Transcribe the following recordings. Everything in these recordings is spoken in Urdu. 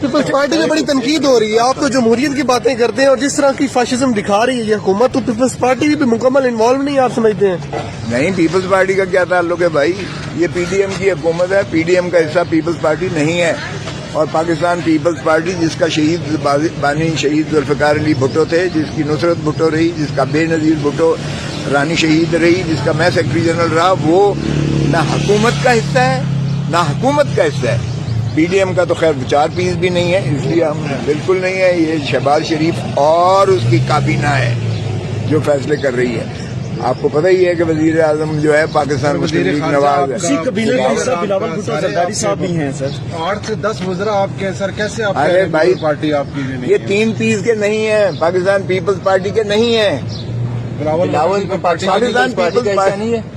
پیپلز پارٹی میں بڑی تنقید ہو رہی ہے، آپ تو جمہوریت کی باتیں کرتے ہیں اور جس طرح کی فاشزم دکھا رہی ہے یہ حکومت، تو پیپلز پارٹی بھی مکمل انوالو نہیں آپ سمجھتے ہیں؟ نہیں، پیپلز پارٹی کا کیا تعلق ہے بھائی؟ یہ پی ڈی ایم کی حکومت ہے، پی ڈی ایم کا حصہ پیپلز پارٹی نہیں ہے. اور پاکستان پیپلز پارٹی جس کا شہید بانی شہید ذوالفقار علی بھٹو تھے، جس کی نصرت بھٹو رہی، جس کا بے نظیر بھٹو رانی شہید رہی، جس کا میں سیکرٹری جنرل رہا، وہ نہ حکومت کا حصہ ہے نہ حکومت کا حصہ ہے. پی ڈی ایم کا تو خیر 4% بھی نہیں ہے، اس لیے ہم بالکل نہیں ہے. یہ شہباز شریف اور اس کی کابینہ ہے جو فیصلے کر رہی ہے. آپ کو پتہ ہی ہے کہ وزیر اعظم جو ہے پاکستان مسلم لیگ نواز ہے. اسی کابینہ کا حصہ بلاول بھٹو زرداری صاحب بھی ہیں سر. 8 سے 10 وزراء آپ کے سر، کیسے آپ ارے بھائی پارٹی آپ کی یہ 3 پیس کے نہیں ہیں، پاکستان پیپلز پارٹی کے نہیں ہیں.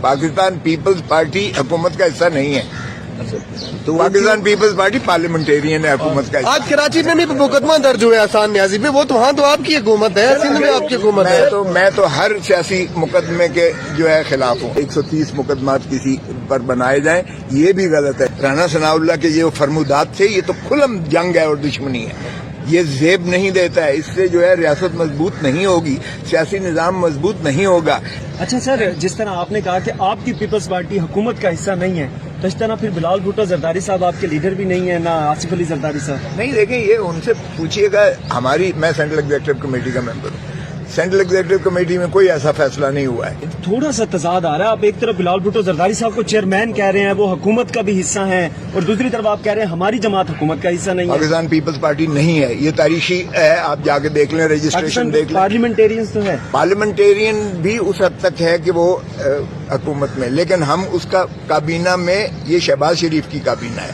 پاکستان پیپلز پارٹی حکومت کا حصہ نہیں ہے. تو پاکستان پیپلز پارٹی پارلیمنٹیرین ہے، حکومت کا حصہ. آج کراچی میں بھی مقدمہ درج ہوا ہے احسان نیازی پہ، وہ تو وہاں تو آپ کی حکومت ہے، سندھ میں آپ کی حکومت ہے. میں تو ہر سیاسی مقدمے کے جو ہے خلاف ہوں. 130 مقدمات کسی پر بنائے جائیں یہ بھی غلط ہے. رانا ثناء اللہ کے جو فرمودات تھے یہ تو کھلم جنگ ہے اور دشمنی ہے. یہ زیب نہیں دیتا ہے، اس سے جو ہے ریاست مضبوط نہیں ہوگی، سیاسی نظام مضبوط نہیں ہوگا. اچھا سر، جس طرح آپ نے کہا کہ آپ کی پیپلز پارٹی حکومت کا حصہ نہیں ہے، تو اس طرح پھر بلاول بھٹو زرداری صاحب آپ کے لیڈر بھی نہیں ہیں، نہ آصف علی زرداری صاحب. نہیں دیکھیں، یہ ان سے پوچھیے گا. میں سینٹرل ایگزیکٹو کمیٹی کا ممبر ہوں. سینٹرل ایگزیکٹو کمیٹی میں کوئی ایسا فیصلہ نہیں ہوا ہے. تھوڑا سا تضاد آ رہا ہے. آپ ایک طرف بلاول بھٹو زرداری صاحب کو چیئرمین کہہ رہے ہیں، وہ حکومت کا بھی حصہ ہیں، اور دوسری طرف آپ کہہ رہے ہیں ہماری جماعت حکومت کا حصہ نہیں ہے. پاکستان پیپلز پارٹی نہیں ہے، یہ تاریخی ہے. آپ جا کے دیکھ لیں، رجسٹریشن دیکھ لیں. پارلیمنٹیرینز تو ہے، پارلیمنٹیرین بھی اس حد تک ہے کہ وہ حکومت میں، لیکن ہم اس کا کابینہ میں، یہ شہباز شریف کی کابینہ ہے.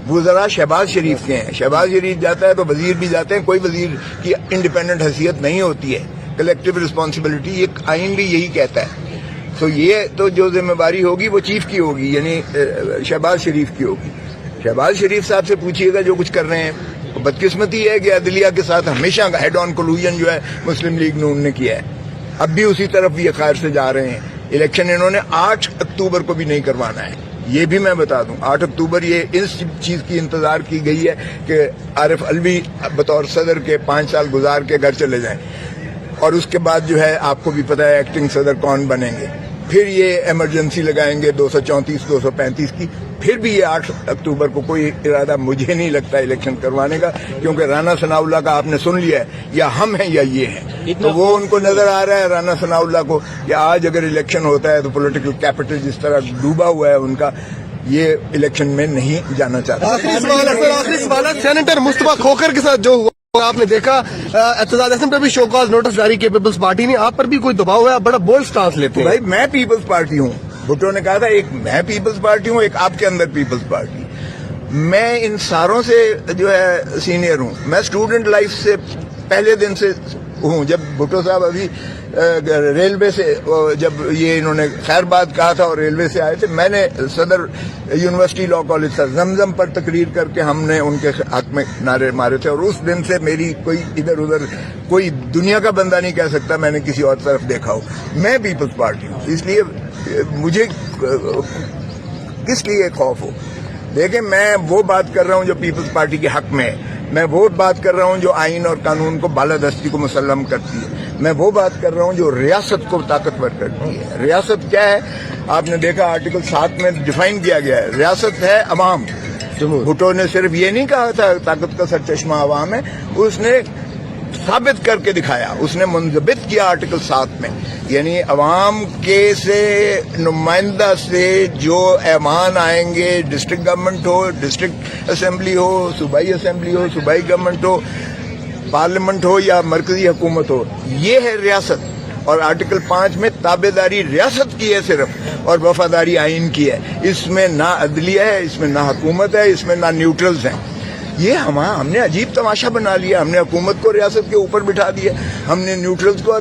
وزراء شہباز شریف کے ہیں. شہباز شریف جاتا ہے تو وزیر بھی جاتے ہیں. کوئی وزیر کی انڈیپینڈنٹ حیثیت نہیں ہوتی ہے. کلیکٹیو رسپانسبلٹی یہ آئین بھی یہی کہتا ہے. تو یہ تو جو ذمہ داری ہوگی وہ چیف کی ہوگی، یعنی شہباز شریف کی ہوگی. شہباز شریف صاحب سے پوچھیے گا جو کچھ کر رہے ہیں. بدقسمتی ہے کہ عدلیہ کے ساتھ ہمیشہ ہیڈ آن کولوژن جو ہے مسلم لیگ نون نے کیا ہے. اب بھی اسی طرف یہ خیر سے جا رہے ہیں. الیکشن انہوں نے 8 اکتوبر کو بھی نہیں کروانا ہے. یہ بھی میں بتا دوں، 8 اکتوبر یہ اس چیز کی انتظار کی گئی ہے کہ عارف علوی بطور صدر کے 5 سال گزار کے گھر چلے جائیں، اور اس کے بعد جو ہے آپ کو بھی پتہ ہے ایکٹنگ صدر کون بنیں گے. پھر یہ ایمرجنسی لگائیں گے 234 235 کی. پھر بھی یہ 8 اکتوبر کو کوئی ارادہ مجھے نہیں لگتا الیکشن کروانے کا، کیونکہ رانا ثناء اللہ کا آپ نے سن لیا ہے، یا ہم ہیں یا یہ ہیں. تو وہ ان کو نظر آ رہا ہے رانا ثناء اللہ کو کہ آج اگر الیکشن ہوتا ہے تو پولیٹیکل کیپٹل جس طرح ڈوبا ہوا ہے ان کا، یہ الیکشن میں نہیں جانا چاہتا. آخری سوال ہے سینیٹر مصطفیٰ کھوکھر کے ساتھ جو ہوا آپ نے دیکھا، احتجاج اسمبلی پہ بھی شو کاز نوٹس جاری کیا پیپلز پارٹی نے، آپ پر بھی کوئی دباؤ ہے؟ آپ بڑا بولڈ سٹانس لیتے ہیں. بھائی میں پیپلز پارٹی ہوں. بھٹو نے کہا تھا ایک میں پیپلز پارٹی ہوں، ایک آپ کے اندر پیپلز پارٹی. میں ان ساروں سے جو ہے سینئر ہوں. میں اسٹوڈنٹ لائف سے پہلے دن سے ہوں. جب بھٹو صاحب ابھی ریلوے سے، جب یہ انہوں نے خیر بات کہا تھا اور ریلوے سے آئے تھے، میں نے صدر یونیورسٹی لا کالج سے زمزم پر تقریر کر کے ہم نے ان کے حق میں نعرے مارے تھے. اور اس دن سے میری کوئی ادھر ادھر کوئی دنیا کا بندہ نہیں کہہ سکتا میں نے کسی اور طرف دیکھا ہو. میں پیپلز پارٹی ہوں، اس لیے مجھے کس لیے خوف ہو. دیکھیں، میں وہ بات کر رہا ہوں جو پیپلز پارٹی کے حق میں ہے. میں وہ بات کر رہا ہوں جو آئین اور قانون کو بالادستی کو مسلم کرتی ہے. میں وہ بات کر رہا ہوں جو ریاست کو طاقتور کرتی ہے. ریاست کیا ہے؟ آپ نے دیکھا آرٹیکل 7 میں ڈیفائن کیا گیا ہے. ریاست ہے عوام. بھٹو نے صرف یہ نہیں کہا تھا طاقت کا سرچشمہ عوام ہے، اس نے ثابت کر کے دکھایا، اس نے منضبط کیا آرٹیکل 7 میں. یعنی عوام کے سے نمائندہ سے جو ایوان آئیں گے، ڈسٹرکٹ گورنمنٹ ہو، ڈسٹرکٹ اسمبلی ہو، صوبائی اسمبلی ہو، صوبائی گورنمنٹ ہو، پارلیمنٹ ہو یا مرکزی حکومت ہو، یہ ہے ریاست. اور آرٹیکل 5 میں تابعداری ریاست کی ہے صرف، اور وفاداری آئین کی ہے. اس میں نہ عدلیہ ہے، اس میں نہ حکومت ہے، اس میں نہ نیوٹرلز ہیں. یہ ہم نے عجیب تماشا بنا لیا. ہم نے حکومت کو ریاست کے اوپر بٹھا دیا، ہم نے نیوٹرلز کو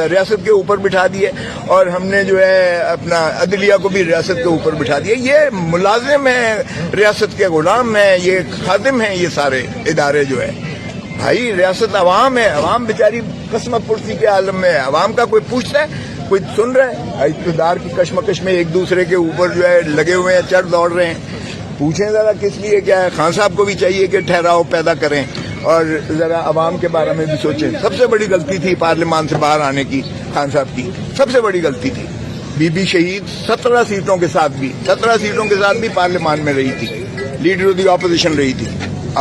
ریاست کے اوپر بٹھا دیا، اور ہم نے جو ہے اپنا عدلیہ کو بھی ریاست کے اوپر بٹھا دیا. یہ ملازم ہیں، ریاست کے غلام ہیں، یہ خادم ہیں. یہ سارے ادارے جو ہے، بھائی ریاست عوام ہے. عوام بیچاری قسمت پرسی کے عالم میں ہے. عوام کا کوئی پوچھتا ہے؟ کوئی سن رہا ہے؟ اقتدار کی کشمکش میں ایک دوسرے کے اوپر جو ہے لگے ہوئے ہیں، چڑھ دوڑ رہے ہیں. پوچھیں ذرا کس لیے کیا ہے. خان صاحب کو بھی چاہیے کہ ٹھہراؤ پیدا کریں اور ذرا عوام کے بارے میں بھی سوچیں. سب سے بڑی غلطی تھی پارلیمان سے باہر آنے کی خان صاحب کی, سب سے بڑی غلطی تھی. بی بی شہید 17 سیٹوں کے ساتھ بھی پارلیمان میں رہی تھی, لیڈر آف دی اپوزیشن رہی تھی.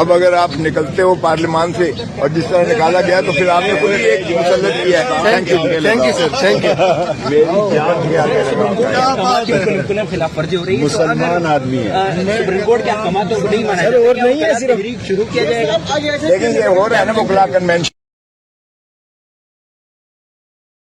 اب اگر آپ نکلتے ہو پارلیمان سے اور جس طرح نکالا گیا تو پھر آپ نے خود ہی ایک مسلط کیا ہے. Thank you sir, thank you. خلاف ورزی ہو رہی ہے, مسلمان آدمی ہے, سپریم کورٹ کے احکامات کو نہیں مانا اور نہیں ہے, صرف شروع کیا جائے گا. لیکن یہ ہو رہا ہے نا مغلا کنونشن